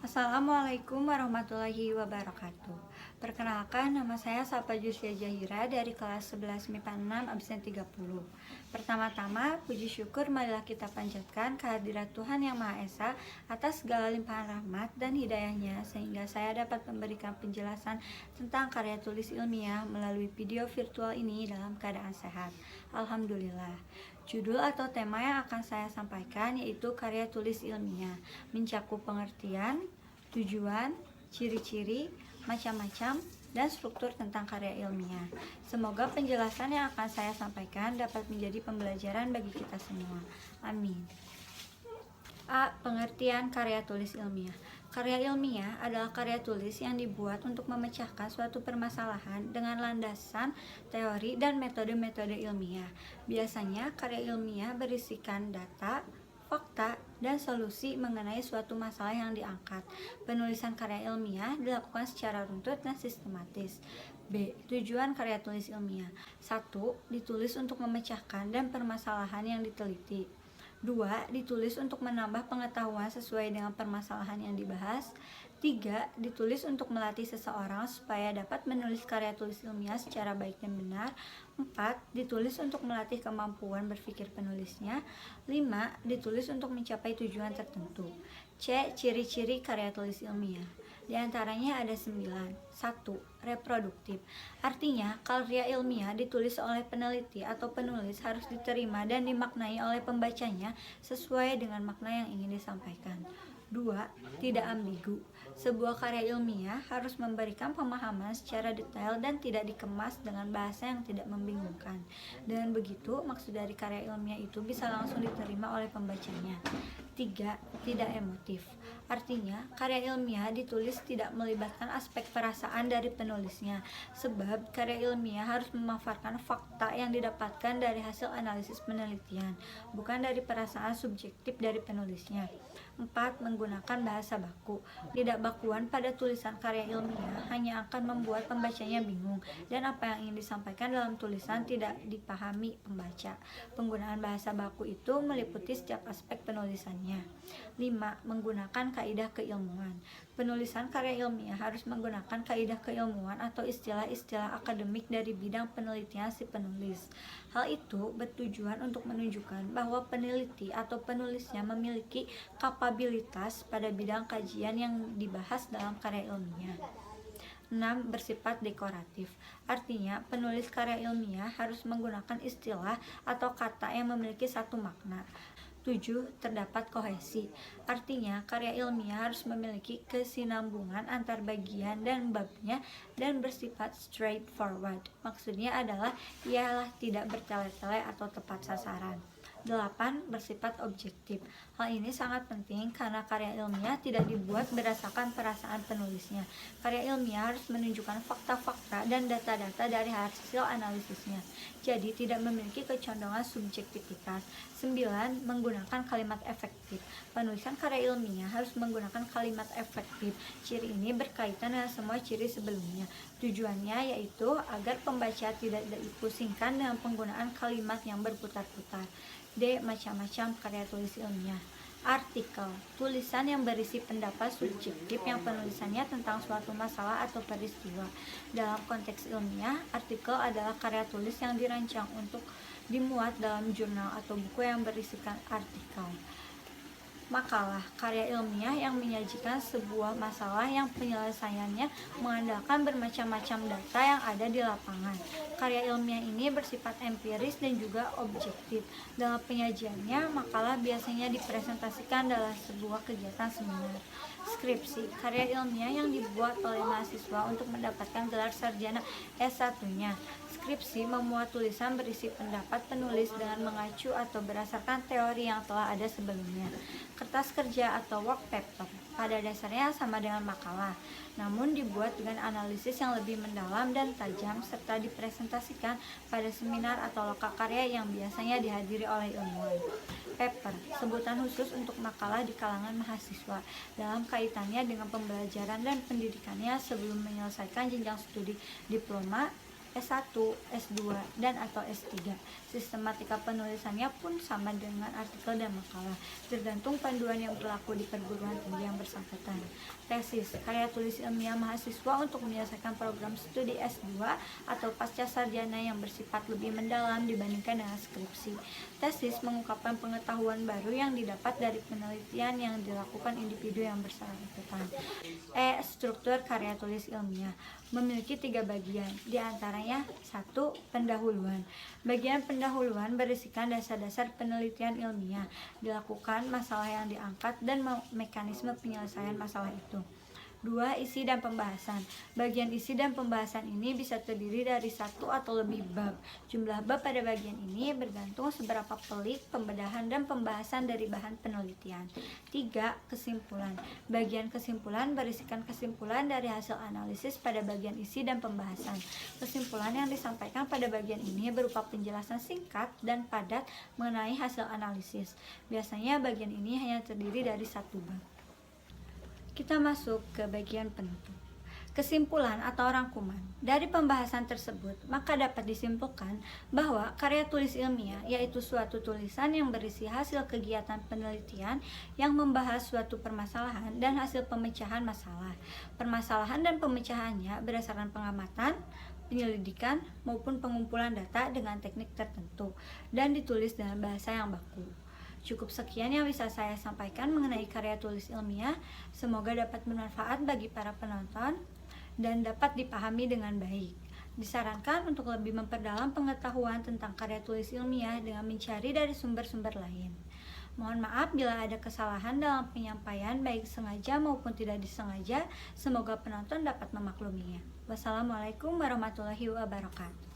Assalamualaikum warahmatullahi wabarakatuh. Perkenalkan, nama saya Sapa Jusya Jahira dari kelas 11 MIPA 6 absen 30. Pertama-tama, puji syukur marilah kita panjatkan kehadirat Tuhan Yang Maha Esa atas segala limpahan rahmat dan hidayahnya sehingga saya dapat memberikan penjelasan tentang karya tulis ilmiah melalui video virtual ini dalam keadaan sehat. Alhamdulillah. Judul atau tema yang akan saya sampaikan yaitu karya tulis ilmiah, mencakup pengertian, tujuan, ciri-ciri, macam-macam, dan struktur tentang karya ilmiah. Semoga penjelasan yang akan saya sampaikan dapat menjadi pembelajaran bagi kita semua. Amin. A. Pengertian karya tulis ilmiah. Karya ilmiah adalah karya tulis yang dibuat untuk memecahkan suatu permasalahan dengan landasan teori dan metode-metode ilmiah. Biasanya karya ilmiah berisikan data, fakta, dan solusi mengenai suatu masalah yang diangkat. Penulisan karya ilmiah dilakukan secara runtut dan sistematis. B. Tujuan karya tulis ilmiah. 1. Ditulis untuk memecahkan dan permasalahan yang diteliti. 2. Ditulis untuk menambah pengetahuan sesuai dengan permasalahan yang dibahas. 3. Ditulis untuk melatih seseorang supaya dapat menulis karya tulis ilmiah secara baik dan benar. 4. Ditulis untuk melatih kemampuan berpikir penulisnya. 5. Ditulis untuk mencapai tujuan tertentu. C. Ciri-ciri karya tulis ilmiah. Di antaranya ada 9. 1. Reproduktif. Artinya, karya ilmiah ditulis oleh peneliti atau penulis harus diterima dan dimaknai oleh pembacanya sesuai dengan makna yang ingin disampaikan. 2. Tidak ambigu. Sebuah karya ilmiah harus memberikan pemahaman secara detail dan tidak dikemas dengan bahasa yang tidak membingungkan. Dengan begitu, maksud dari karya ilmiah itu bisa langsung diterima oleh pembacanya. 3. Tidak emotif. Artinya, karya ilmiah ditulis tidak melibatkan aspek perasaan dari penulisnya, sebab karya ilmiah harus memaparkan fakta yang didapatkan dari hasil analisis penelitian, bukan dari perasaan subjektif dari penulisnya. 4. Menggunakan bahasa baku. Tidak bakuan pada tulisan karya ilmiah hanya akan membuat pembacanya bingung dan apa yang ingin disampaikan dalam tulisan tidak dipahami pembaca. Penggunaan bahasa baku itu meliputi setiap aspek penulisannya. 5. Menggunakan kaidah keilmuan. Penulisan karya ilmiah harus menggunakan kaidah keilmuan atau istilah-istilah akademik dari bidang penelitian si penulis. Hal itu bertujuan untuk menunjukkan bahwa peneliti atau penulisnya memiliki kapabilitas pada bidang kajian yang dibahas dalam karya ilmiah. 6. Bersifat dekoratif. Artinya, penulis karya ilmiah harus menggunakan istilah atau kata yang memiliki satu makna. 7. Terdapat kohesi. Artinya, karya ilmiah harus memiliki kesinambungan antar bagian dan babnya dan bersifat straightforward. Maksudnya adalah ialah tidak bertele-tele atau tepat sasaran. 8. Bersifat objektif. Hal ini sangat penting karena karya ilmiah tidak dibuat berdasarkan perasaan penulisnya. Karya ilmiah harus menunjukkan fakta-fakta dan data-data dari hasil analisisnya. Jadi tidak memiliki kecondongan subjektivitas. 9. Menggunakan kalimat efektif. Penulisan karya ilmiah harus menggunakan kalimat efektif. Ciri ini berkaitan dengan semua ciri sebelumnya. Tujuannya yaitu agar pembaca tidak dipusingkan dengan penggunaan kalimat yang berputar-putar. D. Macam-macam karya tulis ilmiah. Artikel, tulisan yang berisi pendapat subjektif yang penulisannya tentang suatu masalah atau peristiwa. Dalam konteks ilmiah, artikel adalah karya tulis yang dirancang untuk dimuat dalam jurnal atau buku yang berisikan artikel. Makalah, karya ilmiah yang menyajikan sebuah masalah yang penyelesaiannya mengandalkan bermacam-macam data yang ada di lapangan. Karya ilmiah ini bersifat empiris dan juga objektif. Dalam penyajiannya, makalah biasanya dipresentasikan dalam sebuah kegiatan seminar. Skripsi, karya ilmiah yang dibuat oleh mahasiswa untuk mendapatkan gelar sarjana S1-nya. Skripsi memuat tulisan berisi pendapat penulis dengan mengacu atau berdasarkan teori yang telah ada sebelumnya. Kertas kerja atau work paper pada dasarnya sama dengan makalah, namun dibuat dengan analisis yang lebih mendalam dan tajam serta dipresentasikan pada seminar atau lokakarya yang biasanya dihadiri oleh ilmuwan. Paper, sebutan khusus untuk makalah di kalangan mahasiswa dalam kaitannya dengan pembelajaran dan pendidikannya sebelum menyelesaikan jenjang studi diploma, S1, S2, dan atau S3. Sistematika penulisannya pun sama dengan artikel dan makalah, tergantung panduan yang berlaku di perguruan tinggi yang bersangkutan. Tesis, karya tulis ilmiah mahasiswa untuk menyelesaikan program studi S2 atau pasca sarjana yang bersifat lebih mendalam dibandingkan dengan skripsi. Tesis mengungkapkan pengetahuan baru yang didapat dari penelitian yang dilakukan individu yang bersangkutan. Struktur karya tulis ilmiah memiliki 3 bagian, diantaranya 1. Pendahuluan. Bagian pendahuluan berisikan dasar-dasar penelitian ilmiah, dilakukan masalah yang diangkat, dan mekanisme penyelesaian masalah itu. 2. Isi dan pembahasan. Bagian isi dan pembahasan ini bisa terdiri dari 1 atau lebih bab. Jumlah bab pada bagian ini bergantung seberapa pelik pembedahan dan pembahasan dari bahan penelitian. 3. Kesimpulan. Bagian kesimpulan berisikan kesimpulan dari hasil analisis pada bagian isi dan pembahasan. Kesimpulan yang disampaikan pada bagian ini berupa penjelasan singkat dan padat mengenai hasil analisis. Biasanya bagian ini hanya terdiri dari 1 bab. Kita masuk ke bagian penutup. Kesimpulan atau rangkuman. Dari pembahasan tersebut, maka dapat disimpulkan bahwa karya tulis ilmiah yaitu suatu tulisan yang berisi hasil kegiatan penelitian yang membahas suatu permasalahan dan hasil pemecahan masalah. Permasalahan dan pemecahannya berdasarkan pengamatan, penyelidikan, maupun pengumpulan data dengan teknik tertentu dan ditulis dengan bahasa yang baku. Cukup sekian yang bisa saya sampaikan mengenai karya tulis ilmiah. Semoga dapat bermanfaat bagi para penonton dan dapat dipahami dengan baik. Disarankan untuk lebih memperdalam pengetahuan tentang karya tulis ilmiah dengan mencari dari sumber-sumber lain. Mohon maaf bila ada kesalahan dalam penyampaian baik sengaja maupun tidak disengaja. Semoga penonton dapat memakluminya. Wassalamualaikum warahmatullahi wabarakatuh.